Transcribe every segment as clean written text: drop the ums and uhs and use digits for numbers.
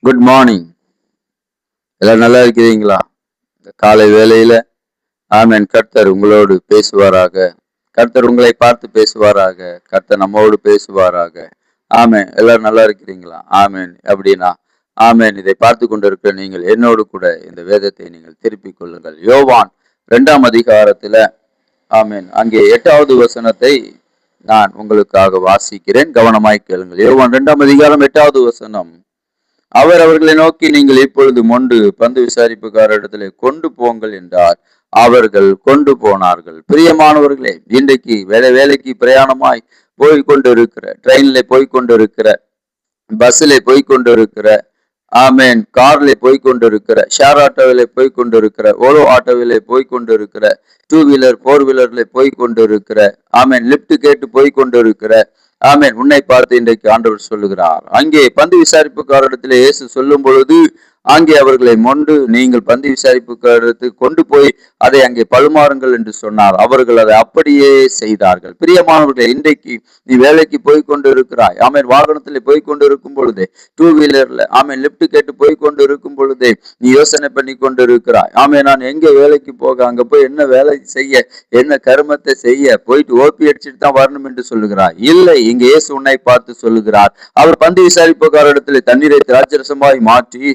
Good morning. எல்லாம் நல்லா இருக்கிறீங்களா? இந்த காலை வேளையில ஆமென். கர்த்தர் உங்களோடு பேசுவாராக. கர்த்தர் உங்களை பார்த்து பேசுவாராக. கர்த்தர் நம்மோடு பேசுவாராக. ஆமென். எல்லாரும் நல்லா இருக்கிறீங்களா? ஆமென். அப்படின்னா ஆமென். இதை பார்த்து கொண்டிருக்கிற நீங்கள் என்னோடு கூட இந்த வேதத்தை நீங்கள் திருப்பிக் கொள்ளுங்கள். யோவான் 2ஆம் அதிகாரத்துல ஆமென் அங்கே 8வது வசனத்தை நான் உங்களுக்காக வாசிக்கிறேன். கவனமாய் கேளுங்கள். யோவான் 2ஆம் அதிகாரம் 8வது வசனம். அவர் அவர்களை நோக்கி, நீங்கள் இப்பொழுது மொண்டு பந்து விசாரிப்புக்காரிடத்திலே கொண்டு போங்கள் என்றார். அவர்கள் கொண்டு போனார்கள். பிரியமானவர்களே, இன்றைக்கு வேலைக்கு பிரயாணமாய் போய்கொண்டிருக்கிற, ட்ரெயின்ல போய்கொண்டிருக்கிற, பஸ்ல போய்கொண்டிருக்கிற, ஆமேன், கார்ல போய்கொண்டிருக்கிற, ஷேர் ஆட்டோவில போய்கொண்டிருக்கிற, ஓலோ ஆட்டோவில போய்கொண்டிருக்கிற, 2 வீலர் 4 வீலர்ல போய்கொண்டிருக்கிற, ஆமேன், லிப்ட் கேட்டு போய்கொண்டிருக்கிற, ஆமேன், உன்னை பார்த்து இன்றைக்கு ஆண்டவர் சொல்லுகிறார். அங்கே பந்து விசாரிப்புக்காரிடத்திலே இயேசு சொல்லும் பொழுது அங்கே அவர்களை மொண்டு, நீங்கள் பந்து விசாரிப்புக்காரத்துக்கு கொண்டு போய் அதை அங்கே பழுமாறுங்கள் என்று சொன்னார். அவர்கள் அதை அப்படியே செய்தார்கள். பிரியமானவர்களே, இன்றைக்கு நீ வேலைக்கு போய்கொண்டு இருக்கிறாய். ஆமேன், வாகனத்தில் போய்கொண்டு இருக்கும் பொழுதே, 2 வீலர்ல ஆமேன், லிப்ட் கேட்டு போய்கொண்டு இருக்கும் பொழுதே நீ யோசனை பண்ணி கொண்டு இருக்கிறாய். ஆமேன், நான் எங்க வேலைக்கு போக, அங்க போய் என்ன வேலை செய்ய, என்ன கருமத்தை செய்ய, போயிட்டு ஓபி அடிச்சுட்டு தான் வரணும் என்று சொல்லுகிறாய். இல்லை, இங்க இயேசு உன்னை பார்த்து சொல்லுகிறார். அவர் பந்து விசாரிப்புக்காரிடத்திலே தண்ணீரை திராட்சரசமாய் மாற்றி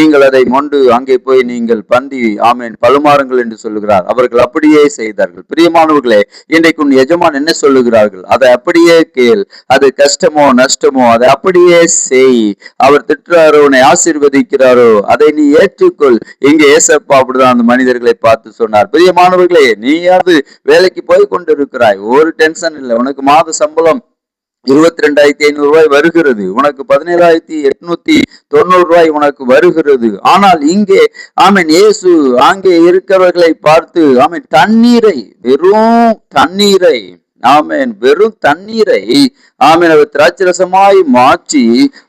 நீங்கள் அதை மொண்டு அங்கே போய் நீங்கள் பந்தி ஆமேன் பழுமாறுங்கள் என்று சொல்லுகிறார். அவர்கள் அப்படியே செய்தார்கள். பிரியமானவர்களே, இன்றைக்கு உன் எஜமான் என்ன சொல்லுகிறார்கள் அதை அப்படியே கேள். அது கஷ்டமோ நஷ்டமோ அதை அப்படியே செய். அவர் திட்டுறாரோ, உன்னை ஆசீர்வதிக்கிறாரோ அதை நீ ஏற்றுக்கொள். இங்க ஏசப்பா அப்படிதான் அந்த மனிதர்களை பார்த்து சொன்னார். பிரியமானவர்களே, நீயாவது வேலைக்கு போய் கொண்டு இருக்கிறாய், ஒரு டென்ஷன் இல்லை. உனக்கு மாத சம்பளம் 22,500 ரூபாய் வருகிறது. உனக்கு 17,890 ரூபாய் உனக்கு வருகிறது. ஆனால் இங்கே ஆமேன் இயேசு அங்கே இருக்கிறவர்களை பார்த்து ஆமேன் தண்ணீரை, வெறும் தண்ணீரை, ஆமேன் வெறும் தண்ணீரை ஆமேன் அவர் திராட்சரசமாய் மாற்றி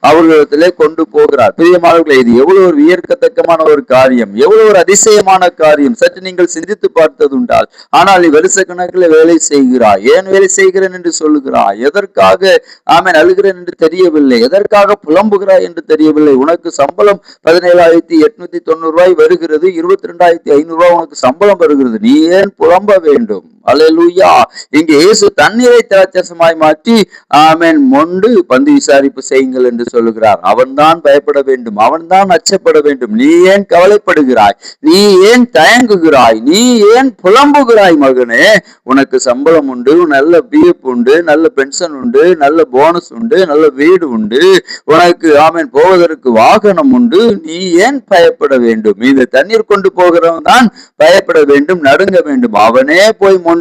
அவர்களிடத்திலே கொண்டு போகிறார். பிரியமானவர்களே, இது எவ்வளவு ஒரு வியர்க்கத்தக்கமான ஒரு காரியம், எவ்வளவு ஒரு அதிசயமான காரியம். சற்று நீங்கள் சிந்தித்து பார்த்தது உண்டால். ஆனால் நீ வருஷ கணக்கில் வேலை செய்கிறாய். ஏன் வேலை செய்கிறேன் என்று சொல்லுகிறாய்? எதற்காக ஆமேன் அழுகிறேன் என்று தெரியவில்லை. எதற்காக புலம்புகிறாய் என்று தெரியவில்லை. உனக்கு சம்பளம் 17,890 ரூபாய் வருகிறது. 22,500 ரூபாய் உனக்கு சம்பளம் வருகிறது. நீ ஏன் புலம்ப வேண்டும்? அல்லேலூயா. இங்கே இயேசு தண்ணீரை திராட்சரசமாய் மாற்றி ஆமேன் மொண்டு பந்து விசாரிப்பு செய்யுங்கள் என்று சொல்லுகிறார். அவன்தான் பயப்பட வேண்டும், அவன்தான் அச்சப்பட வேண்டும். நீ ஏன் கவலைப்படுகிறாய்? நீ ஏன் தயங்குகிறாய்? நீ ஏன் புலம்புகிறாய்? மகனே, உனக்கு சம்பளம் உண்டு, நல்ல பிஎஃப் உண்டு, நல்ல பென்ஷன் உண்டு, நல்ல போனஸ் உண்டு, நல்ல வீடு உண்டு, உனக்கு ஆமேன் போவதற்கு வாகனம் உண்டு. நீ ஏன் பயப்பட வேண்டும்? இந்த தண்ணீர் கொண்டு போகிறவன் தான் பயப்பட வேண்டும், நடுங்க வேண்டும். அவனே போய் மொண்டு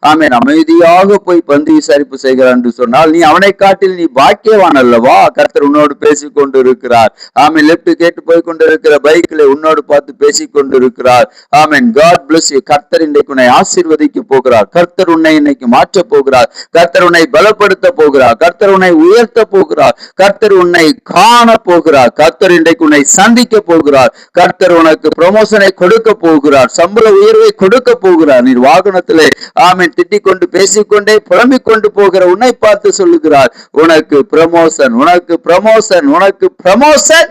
ஆமேன் அமைதியாக போய் பந்து விசாரிப்பு செய்கிறான் என்று சொன்னால் நீ அவனை காட்டில் நீ பாக்கியவான் அல்லவா? கர்த்தர் உன்னோடு பேசிக் கொண்டு இருக்கிறார். ஆமேன், லெப்ட் கேட்டு போய் கொண்டிருக்கிற பைக்கில் உன்னோடு பார்த்து பேசிக் கொண்டிருக்கிறார். ஆமேன், காட் பிளஸ் யூ. கர்த்தர் இன்றைக்கு உன்னை ஆசீர்வதிக்க போகிறார். கர்த்தர் உன்னை இன்னைக்கு மாற்ற போகிறார். கர்த்தர் உன்னை பலப்படுத்த போகிறார். கர்த்தர் உன்னை உயர்த்த போகிறார். கர்த்தர் உன்னை காண போகிறார். கர்த்தர் இன்றைக்கு உன்னை சந்திக்க போகிறார். கர்த்தர் உனக்கு ப்ரமோஷனை கொடுக்க போகிறார். சம்பள உயர்வை கொடுக்க போகிறார். நீ வாகனத்திலே ஆமேன் திட்டிக் கொண்டு பேசிக்கொண்டே புலம்பிக் கொண்டு போகிற உன்னை பார்த்து சொல்லுகிறார், உனக்கு ப்ரமோஷன், உனக்கு ப்ரமோஷன், உனக்கு ப்ரமோஷன்.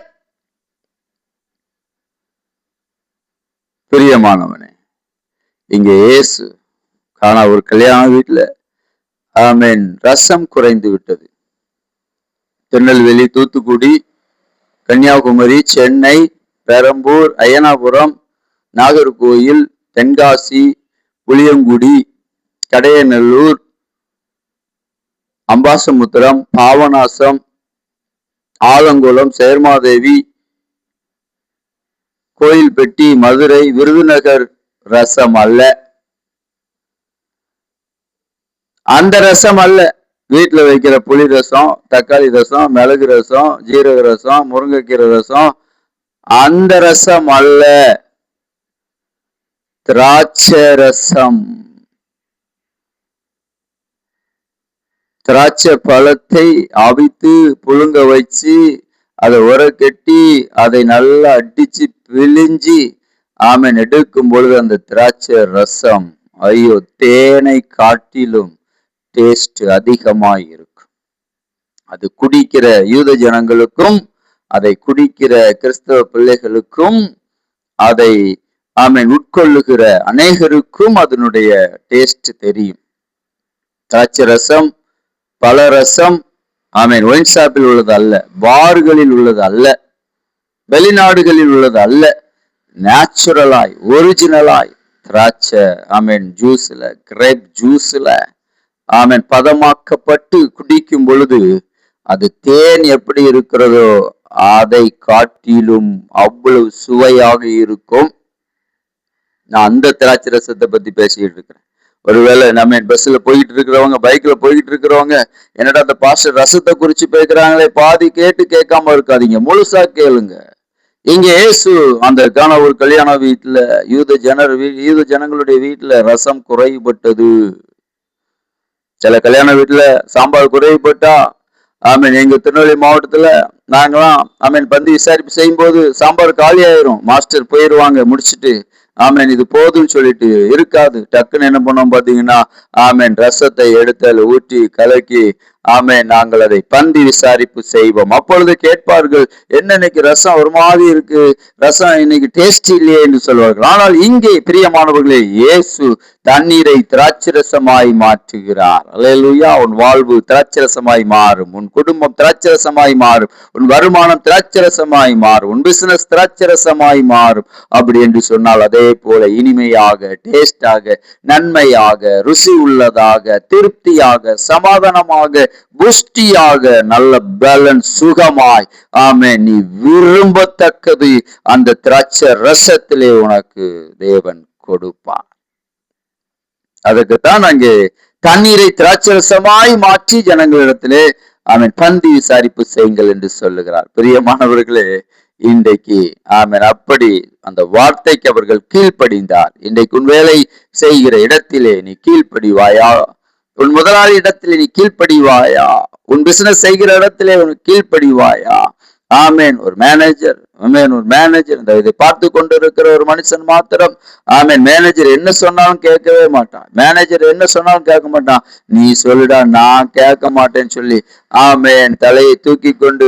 பிரியமானவனே, இங்க இயேசு காணா ஒரு கல்யாண வீட்டுல ஆமேன் ரசம் குறைந்து விட்டது. திருநெல்வேலி, தூத்துக்குடி, கன்னியாகுமரி, சென்னை, பெரம்பூர், அய்யனாபுரம், நாகர்கோயில், தென்காசி, புளியங்குடி, கடையநல்லூர், அம்பாசமுத்திரம், பாவநாசம், ஆலங்குளம், சேர்மாதேவி, கோயில்பட்டி, மதுரை, விருதுநகர் ரசம் அல்ல. அந்த ரசம் அல்ல. வீட்டுல வைக்கிற புளி ரசம், தக்காளி ரசம், மிளகு ரசம், ஜீரக ரசம், முருங்கைக்கீரை ரசம், அந்த ரசம் அல்ல. திராட்சை ரசம். திராட்சை பழத்தை அவித்து புழுங்க வச்சு அதை உர கட்டி அதை நல்லா அடிச்சு பிழிஞ்சி ஆமேன் எடுக்கும் பொழுது அந்த திராட்சை ரசம் ஐயோ தேனை காட்டிலும் டேஸ்ட் அதிகமாய் இருக்கும். அது குடிக்கிற யூத ஜனங்களுக்கும் அதை குடிக்கிற கிறிஸ்தவ பிள்ளைகளுக்கும் அதை உட்கொள்ளுகிற அநேகருக்கும் அதனுடைய டேஸ்ட் தெரியும். திராட்சை ரசம், பல ரசம் ஒயின் ஷாப்பில் உள்ளது அல்ல, பார்களில் உள்ளது அல்ல, வெளிநாடுகளில் உள்ளது அல்ல. நேச்சுரலாய் ஒரிஜினலாய் திராட்சை ஜூஸ்ல, கிரேப் ஜூஸ்ல பதமாக்கப்பட்டு குடிக்கும் பொழுது அது தேன் எப்படி இருக்கிறதோ அதை காட்டிலும் அவ்வளவு சுவையாக இருக்கும். நான் அந்த திராட்சை ரசத்தை பத்தி பேசிட்டு இருக்கிறேன். ஒருவேளை பஸ்ல போயிட்டு இருக்கிறவங்க, பைக்ல போயிட்டு இருக்கிறவங்க, என்னடா அந்த பாஸ்டர் ரசத்தை குறிச்சு பேசுறாங்களே, பாதி கேட்டு கேட்காம இருக்காதீங்க, முழுசா கேளுங்க. இங்க இயேசு அந்த ஒரு கல்யாண வீட்டுல யூத ஜனங்களுடைய வீட்டுல ரசம் குறைபட்டது. சில கல்யாண வீட்டுல சாம்பார் குறைபட்டா எங்க திருநெல்வேலி மாவட்டத்துல நாங்களாம் பந்தி விசாரிப்பு செய்யும் போது சாம்பார் காலி ஆயிரும். மாஸ்டர் போயிடுவாங்க முடிச்சுட்டு, இது போதும்னு சொல்லிட்டு இருக்காது. டக்குன்னு என்ன பண்ணோம் பாத்தீங்கன்னா ரசத்தை எடுத்து ஊற்றி கலக்கி நாங்கள் அதை பந்தி விசாரிப்பு செய்வோம். அப்பொழுது கேட்பார்கள், என்ன இன்னைக்கு ரசம் ஒரு மாதிரி இருக்கு, ரசம் இன்னைக்கு டேஸ்ட் இல்லையே என்று சொல்வார்கள். ஆனால் இங்கே பிரியமானவர்களே, இயேசு தண்ணீரை திராட்சரசமாய் மாற்றுகிறார். அல்லேலூயா. உன் வாழ்வு திராட்சரசமாய் மாறும், உன் குடும்பம் திராட்சரசமாய் மாறும், உன் வருமானம் திராட்சரசமாய் மாறும், உன் பிசினஸ் திராட்சரசமாய் மாறும். அப்படி என்று சொன்னால் அதே போல இனிமையாக, டேஸ்டாக, நன்மையாக, ருசி உள்ளதாக, திருப்தியாக, சமாதானமாக, புஷ்டியாக, நல்ல பேலன்ஸ், சுகமாய் நீ விரும்பத்தக்கது அந்த திராட்சை ரசத்திலே உனக்கு தேவன் கொடுப்பார். அதுக்குத்தான் அங்கே தண்ணீரை திராட்சை ரசமாய் மாற்றி ஜனங்களிடத்திலே பந்தி விசாரிப்பு செய்யுங்கள் என்று சொல்லுகிறார். பிரியமானவர்களே, இன்றைக்கு அப்படி அந்த வார்த்தைக்கு அவர்கள் கீழ்ப்படிந்தார். இன்றைக்கு உன் வேலை செய்கிற இடத்திலே நீ கீழ்ப்படிவாயா? உன் முதலாளி இடத்திலே நீ கீழ்ப்படிவாயா? உன் பிசினஸ் செய்கிற இடத்திலே உனக்கு கீழ்ப்படிவாயா? ஒரு மேனேஜர் இதை பார்த்து கொண்டிருக்கிற ஒரு மனுஷன் மாத்திரம் மேனேஜர் என்ன சொன்னாலும் கேட்கவே மாட்டான். மேனேஜர் என்ன சொன்னாலும் கேட்க மாட்டான். நீ சொல்லுடா, நான் கேட்க மாட்டேன்னு சொல்லி தலையை தூக்கி கொண்டு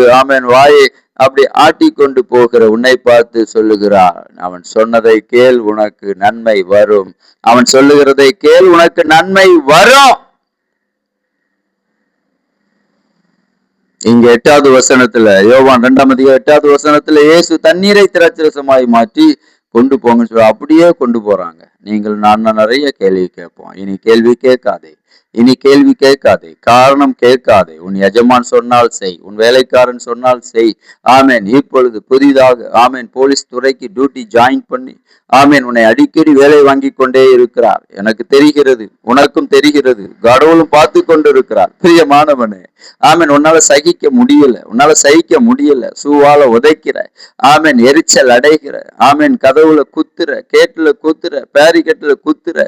வாயை அப்படி ஆட்டி கொண்டு போகிற உன்னை பார்த்து சொல்லுகிறார், அவன் சொன்னதை கேள், உனக்கு நன்மை வரும். அவன் சொல்லுகிறதை கேள், உனக்கு நன்மை வரும். இங்க 8வது வசனத்துல, யோவான் 2ஆம் அதிகாரம் 8வது வசனத்துல, இயேசு தண்ணீரை திராட்சரசமாய் மாற்றி கொண்டு போங்கன்னு சொல்ல அப்படியே கொண்டு போறாங்க. நீங்கள் நான் நிறைய கேள்வி கேட்போம். இனி கேள்வி கேட்காதே, இனி கேள்வி கேட்காதே, காரணம் கேட்காதே. உன் எஜமான் சொன்னால் செய், உன் வேலைக்காரன் சொன்னால் செய். இப்பொழுது புதிதாக போலீஸ் துறைக்கு டியூட்டி ஜாயின் பண்ணி உன்னை அடிக்கடி வேலை வாங்கி கொண்டே இருக்கிறார். எனக்கு தெரிகிறது, உனக்கும் தெரிகிறது, கடவுளும் பார்த்து கொண்டு இருக்கிறார். பிரியமானவனே, உன்னால சகிக்க முடியல, சூவால உதைக்கிற, எரிச்சல் அடைகிற, கதவுல குத்துற, கேட்டுல குத்துற, பேரிகேட்டுல குத்துற,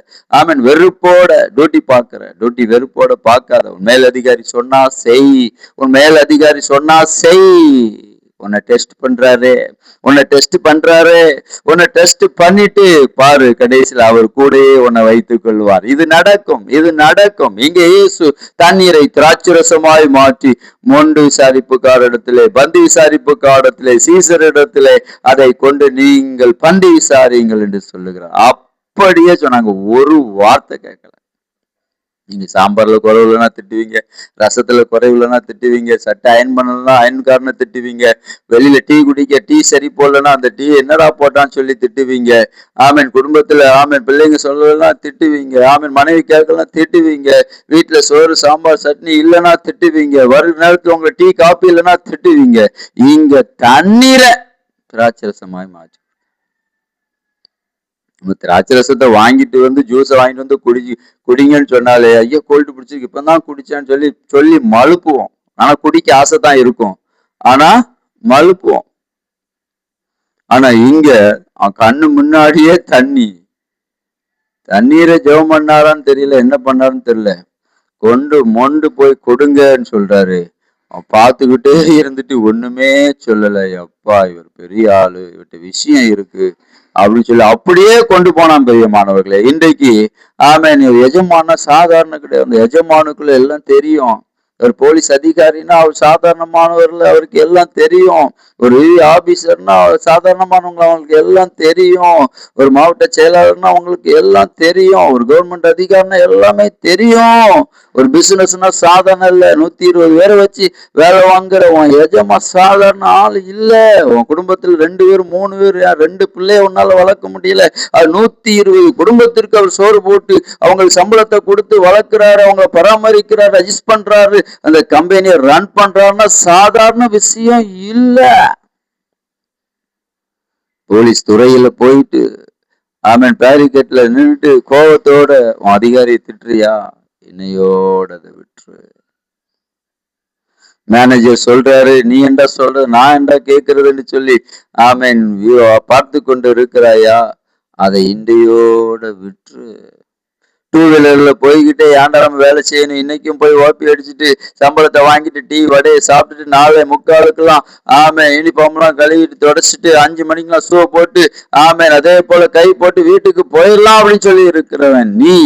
வெறுப்போட டியூட்டி பாக்குற. டியூட்டி வெறுப்போட பார்க்காத. உன் மேல் அதிகாரி சொன்னா செய், உன் மேல் அதிகாரி சொன்னா செய். உன்னை டெஸ்ட் பண்றாரு, உன்னை டெஸ்ட் பண்ணிட்டு பாரு, கடைசியில் அவர் கூடயே உன்னை வைத்துக் கொள்வார். இது நடக்கும். இங்கே இயேசு தண்ணீரை திராட்சரசமாய் மாற்றி மொண்டு விசாரிப்புக்காரிடத்திலே, பந்தி விசாரிப்புக்காரிடத்திலே, சீசரிடத்திலே அதை கொண்டு நீங்கள் பந்தி விசாரியுங்கள் என்று சொல்லுகிறார். அப்படியே சொன்னாங்க, ஒரு வார்த்தை கேட்கல. நீங்க சாம்பார்ல குறைவு இல்லைன்னா திட்டுவீங்க, ரசத்துல குறைவு இல்லைன்னா திட்டுவீங்க, சட்டை அயன் பண்ணலாம் அயன்காரனை திட்டுவீங்க, வெளியில டீ குடிக்க டீ சரி போடலன்னா அந்த டீ என்னடா போட்டான்னு சொல்லி திட்டுவீங்க. குடும்பத்துல பிள்ளைங்க சொல்லலாம் திட்டுவீங்க, மனைவி கேட்கலாம் திட்டுவீங்க, வீட்டுல சோறு சாம்பார் சட்னி இல்லைன்னா திட்டுவீங்க, வரும் நேரத்துல உங்க டீ காப்பி இல்லைன்னா திட்டுவீங்க. இங்க தண்ணீரை திராட்சரசமாய் மாற்றி திராட்சை ரசத்தை வாங்கிட்டு ஜூஸை வாங்கிட்டு குடிங்கன்னு சொன்னாலே, ஐயோ கோல்டு பிடிச்சிருக்கு இப்பதான் குடிச்சான்னு சொல்லி மழுப்புவோம். ஆனா குடிக்க ஆசை தான் இருக்கும், ஆனா மழுப்புவோம். ஆனா இங்க கண்ணு முன்னாடியே தண்ணீரை ஜெபம் பண்ணாரான்னு தெரியல, என்ன பண்ணாருன்னு தெரியல, மொண்டு போய் கொடுங்கன்னு சொல்றாரு. பார்த்துக்கிட்டே இருந்துட்டு ஒண்ணுமே சொல்லல. அப்பா இவர் பெரிய ஆளு, இவர்கிட்ட விஷயம் இருக்கு அப்படின்னு சொல்லி அப்படியே கொண்டு போனான். பெரியமானவர்களே, இன்றைக்கு எஜமான சாதாரண கிடையாது. அந்த எஜமானுக்குள்ள எல்லாம் தெரியும். ஒரு போலீஸ் அதிகாரின்னா அவர் சாதாரணமானவர்கள், அவருக்கு எல்லாம் தெரியும். ஒரு ஆபீசர்னா சாதாரணமானவங்க, அவங்களுக்கு எல்லாம் தெரியும். ஒரு மாவட்ட செயலாளர்னா அவங்களுக்கு எல்லாம் தெரியும். ஒரு கவர்மெண்ட் அதிகாரினா எல்லாமே தெரியும். ஒரு பிசினஸ்னா சாதாரண இல்ல. 120 பேரை வச்சு வேலை வாங்குற உன் எஜமா சாதாரண ஆள் இல்ல. உன் குடும்பத்தில் 2 பேர் 3 பேர் 2 பிள்ளைய உன்னால வளர்க்க முடியல. அது 120 குடும்பத்திற்கு அவர் சோறு போட்டு அவங்களுக்கு சம்பளத்தை கொடுத்து வளர்க்கிறாரு, அவங்க பராமரிக்கிறாரு, அட்ஜஸ்ட் பண்றாரு, அந்த கம்பெனியை ரன் பண்றாருன்னா சாதாரண விஷயம் இல்ல. போலீஸ் துறையில போயிட்டு பேரிகேட்ல நின்றுட்டு கோபத்தோட உன் அதிகாரியை திட்டுறியா, இன்னையோட அதை விட்டுரு. மேனேஜர் சொல்றாரு, நீ என்ன சொல்ற, நான் என்ன கேட்கறதுன்னு சொல்லி பார்த்து கொண்டு இருக்கிறாயா, அதை இன்றையோட விட்டுரு. 2 வீலர்ல போய்கிட்டே ஏன்டா நம்ம வேலை செய்யணும், இன்னைக்கும் போய் ஓபி அடிச்சுட்டு சம்பளத்தை வாங்கிட்டு டீ வடையை சாப்பிட்டுட்டு 4:45 யூனிஃபார்ம்லாம் கழுவிட்டு தொடச்சிட்டு 5 மணிக்கெல்லாம் ஷூ போட்டு அதே போல கை போட்டு வீட்டுக்கு போயிடலாம் அப்படின்னு சொல்லி இருக்கிறவன் நீ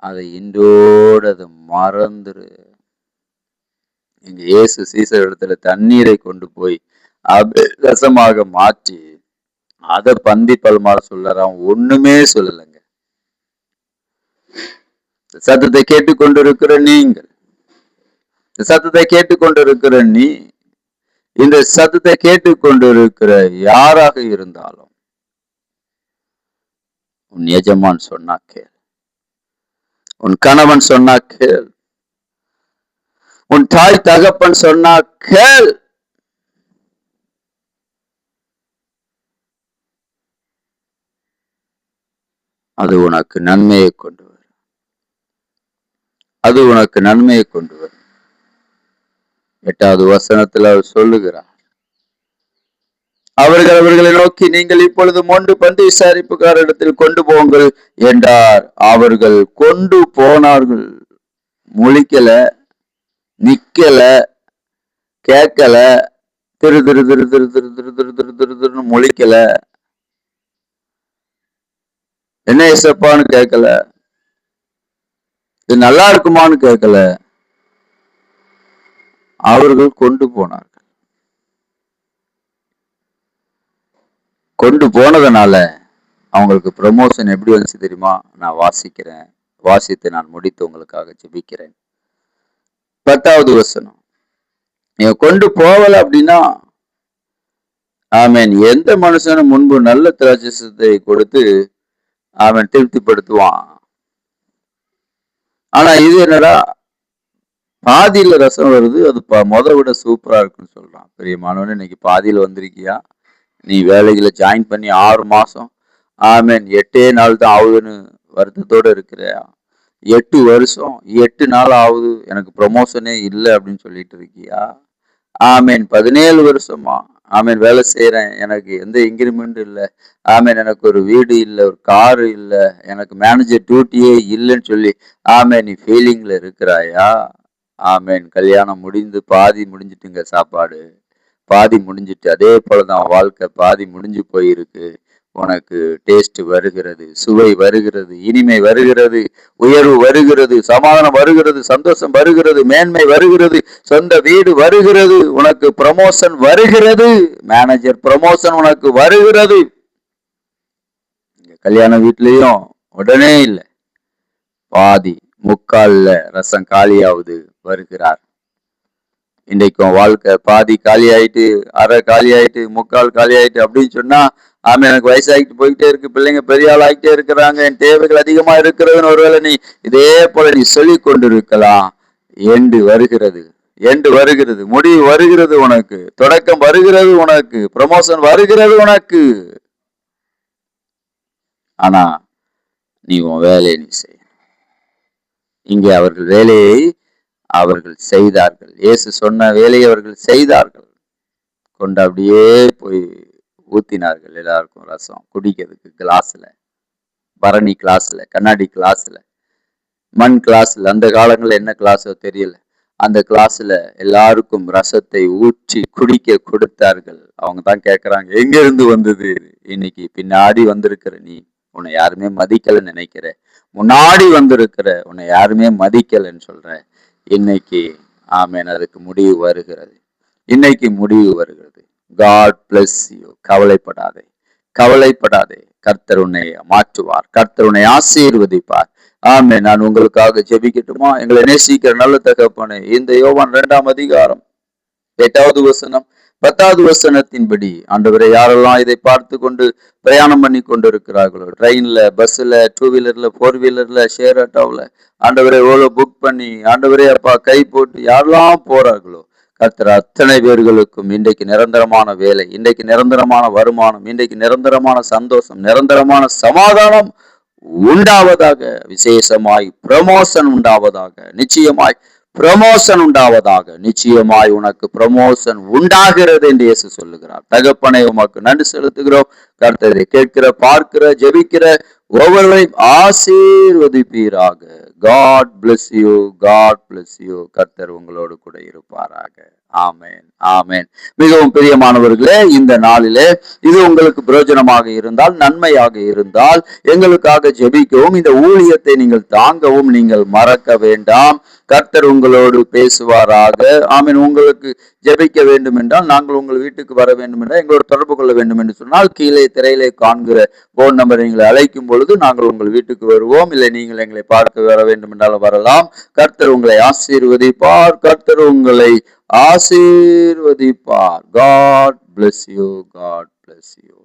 அதை இன்றோடு அதை மறந்துரு. இங்க இயேசு சீசர் இடத்துல தண்ணீரை கொண்டு போய் ரசமாக மாற்றி அதை பந்தி பல்மாற சொல்றான். ஒண்ணுமே சொல்லலைங்க. சத்தத்தை கேட்டுக்கொண்டிருக்கிற நீங்கள், சத்தத்தை கேட்டுக்கொண்டிருக்கிற நீ, இந்த சத்தத்தை கேட்டுக்கொண்டிருக்கிற யாராக இருந்தாலும் உன் எஜமான் சொன்னா கேள், உன் கணவன் சொன்னா கேள், உன் தாய் தகப்பன் சொன்னா கேள். அது உனக்கு நன்மையை கொண்டு வரும். அது உனக்கு நன்மையை கொண்டு வரும். 8வது வசனத்தில் அவர் சொல்லுகிறார், அவர்களை நோக்கி நீங்கள் இப்பொழுது மொண்டு பந்தி விசாரிப்புக்காரிடத்தில் கொண்டு போங்கள் என்றார். அவர்கள் கொண்டு போனார்கள். முழிக்கல, நிக்கல, கேட்கல, திரு திரு திரு திரு திரு திரு திரு திரு திரு திருன்னு முழிக்கல. என்ன ஏசப்பான்னு கேட்கல, இது நல்லா இருக்குமான்னு கேட்கல. அவர்கள் கொண்டு போனார்கள். கொண்டு போனதுனால அவங்களுக்கு ப்ரமோஷன் எப்படி வந்துச்சு தெரியுமா? நான் வாசிக்கிறேன், வாசித்து நான் முடித்து உங்களுக்காக ஜெபிக்கிறேன். 10வது வசனம், நீங்க கொண்டு போகல அப்படின்னா எந்த மனுஷனும் முன்பு நல்ல திராட்சை கொடுத்து திருப்திப்படுத்துவான். ஆனா இது என்னடா, பாதியில ரசம் வருது, அது விட சூப்பரா இருக்குன்னு சொல்றான். பிரியமானவனே, இன்னைக்கு பாதியில வந்திருக்கியா? நீ வேலைகளை ஜாயின் பண்ணி 6 மாசம் 8 நாள் தான் ஆகுதுன்னு வருத்தத்தோட இருக்கிறியா? 8 வருஷம் 8 நாள் ஆகுது எனக்கு ப்ரமோஷனே இல்லை அப்படின்னு சொல்லிட்டு இருக்கியா? 17 வருஷமா வேலை செய்யறேன், எனக்கு எந்த இன்கிரிமெண்ட் இல்லை, எனக்கு ஒரு வீடு இல்லை, ஒரு காரு இல்லை, எனக்கு மேனேஜர் டியூட்டியே இல்லைன்னு சொல்லி நீ ஃபீலிங்ல இருக்கிறாயா? கல்யாணம் முடிந்து பாதி முடிஞ்சிட்டுங்க, சாப்பாடு பாதி முடிஞ்சிட்டு, அதே போலதான் வாழ்க்கை பாதி முடிஞ்சு போயிருக்கு. உனக்கு டேஸ்ட் வருகிறது, சுவை வருகிறது, இனிமை வருகிறது, உயர்வு வருகிறது, சமாதானம் வருகிறது, சந்தோஷம் வருகிறது, மேன்மை வருகிறது, சொந்த வீடு வருகிறது, உனக்கு ப்ரமோஷன் வருகிறது, மேனேஜர் ப்ரமோஷன் உனக்கு வருகிறது. கல்யாண வீட்லயும் உடனே இல்லை, பாதி முக்கால்ல ரசம் காலியாவது வருகிறார். இன்றைக்கும் வாழ்க்கை பாதி காலி ஆயிட்டு, அரை காலி ஆயிட்டு, முக்கால் காலி ஆயிட்டு அப்படின்னு சொன்னா எனக்கு வயசாகிட்டு போயிட்டே இருக்கு, பிள்ளைங்க பெரிய ஆள் ஆகிட்டே இருக்கிறாங்க, என் தேவைகள் அதிகமா இருக்கிறதுன்னு ஒருவேளை நீ இதே போல நீ சொல்லி கொண்டு இருக்கலாம். எண்டு வருகிறது, எண்டு வருகிறது, முடிவு வருகிறது, உனக்கு தொடக்கம் வருகிறது, உனக்கு ப்ரமோஷன் வருகிறது உனக்கு. ஆனா நீ உன் வேலையை நீ செய்ய. இங்கே அவர்கள் வேலையை அவர்கள் செய்தார்கள். இயேசு சொன்ன வேலையை அவர்கள் செய்தார்கள். கொண்டு அப்படியே போய் ஊத்தினார்கள் எல்லாருக்கும் ரசம் குடிக்கிறதுக்கு. கிளாஸ்ல, பரணி கிளாஸ்ல, கண்ணாடி கிளாஸ்ல, மண் கிளாஸ்ல, அந்த காலங்கள்ல என்ன கிளாஸோ தெரியல, அந்த கிளாஸ்ல எல்லாருக்கும் ரசத்தை ஊற்றி குடிக்க கொடுத்தார்கள். அவங்க தான் கேட்கறாங்க, எங்க இருந்து வந்தது? இன்னைக்கு பின்னாடி வந்திருக்கிற நீ, உன்னை யாருமே மதிக்கலன்னு நினைக்கிற, முன்னாடி வந்திருக்கிற உன்னை யாருமே மதிக்கலன்னு சொல்ற. இன்னைக்கு ஆமென். அதுக்கு முடிவு வருகிறது. இன்னைக்கு முடிவு வருகிறது. God bless you. கவலைப்படாதே, கவலைப்படாதே. கர்த்தர் உன்னை மாற்றுவார், கர்த்தர் உன்னை ஆசீர்வதிப்பார். ஆமென். நான் உங்களுக்காக ஜெபிக்கட்டுமா? எங்களை நேசிக்கிற நல்ல தகப்பனே, இந்த யோவான் 2ஆம் அதிகாரம் 8வது வசனம் 10வது வசனத்தின்படி ஆண்டவரை, யாரெல்லாம் இதை பார்த்து கொண்டு பிரயாணம் பண்ணி கொண்டு இருக்கிறார்களோ, ட்ரெயின்ல, பஸ்ல, 2 வீலர்ல, 4 வீலர்ல, ஷேர் ஆட்டோவில், ஆண்டவரை ஓலோ புக் பண்ணி, ஆண்டவரே அப்பா கை போட்டு யாரெல்லாம் போறார்களோ, கர்த்தர் அத்தனை பேர்களுக்கும் இன்றைக்கு நிரந்தரமான வேலை, இன்றைக்கு நிரந்தரமான வருமானம், இன்றைக்கு நிரந்தரமான சந்தோஷம், நிரந்தரமான சமாதானம் உண்டாவதாக. விசேஷமாய் ப்ரமோஷன் உண்டாவதாக. நிச்சயமாய் ப்ரமோஷன் உண்டாவதாக. நிச்சயமாய் உனக்கு ப்ரமோஷன் உண்டாகிறது என்று இயேசு சொல்லுகிறார். தகப்பனை உமக்கு நன்றி செலுத்துகிறோம். கர்த்தரை கேட்கிற, பார்க்கிற, ஜெபிக்கிற ஒவ்வொருவரையும் ஆசீர்வதிப்பீராக. God bless you, God bless you. கர்த்தர் உங்களோடு கூட இருப்பாராக. ஆமேன், ஆமேன். மிகவும் பிரியமானவர்களே, இந்த நாளிலே இது உங்களுக்கு பிரயோஜனமாக இருந்தால், நன்மையாக இருந்தால், எங்களுக்காக ஜெபிக்கவும், இந்த ஊழியத்தை நீங்கள் தாங்கவும் நீங்கள் மறக்க வேண்டாம். கர்த்தர் உங்களோடு பேசுவாராக. ஆமீன். உங்களுக்கு ஜெபிக்க வேண்டும் என்றால், நாங்கள் உங்கள் வீட்டுக்கு வர வேண்டும் என்றால், எங்களோடு தொடர்பு கொள்ள வேண்டும் என்று சொன்னால், கீழே திரையிலே காண்கிற போன் நம்பரை நீங்கள் அழைக்கும் பொழுது நாங்கள் உங்கள் வீட்டுக்கு வருவோம். இல்லை நீங்கள் எங்களை பார்க்க வர வேண்டும் என்றாலும் வரலாம். கர்த்தர் உங்களை ஆசீர்வதிப்பார். கர்த்தர் உங்களை ஆசீர்வதிப்பார். God bless you. God bless you.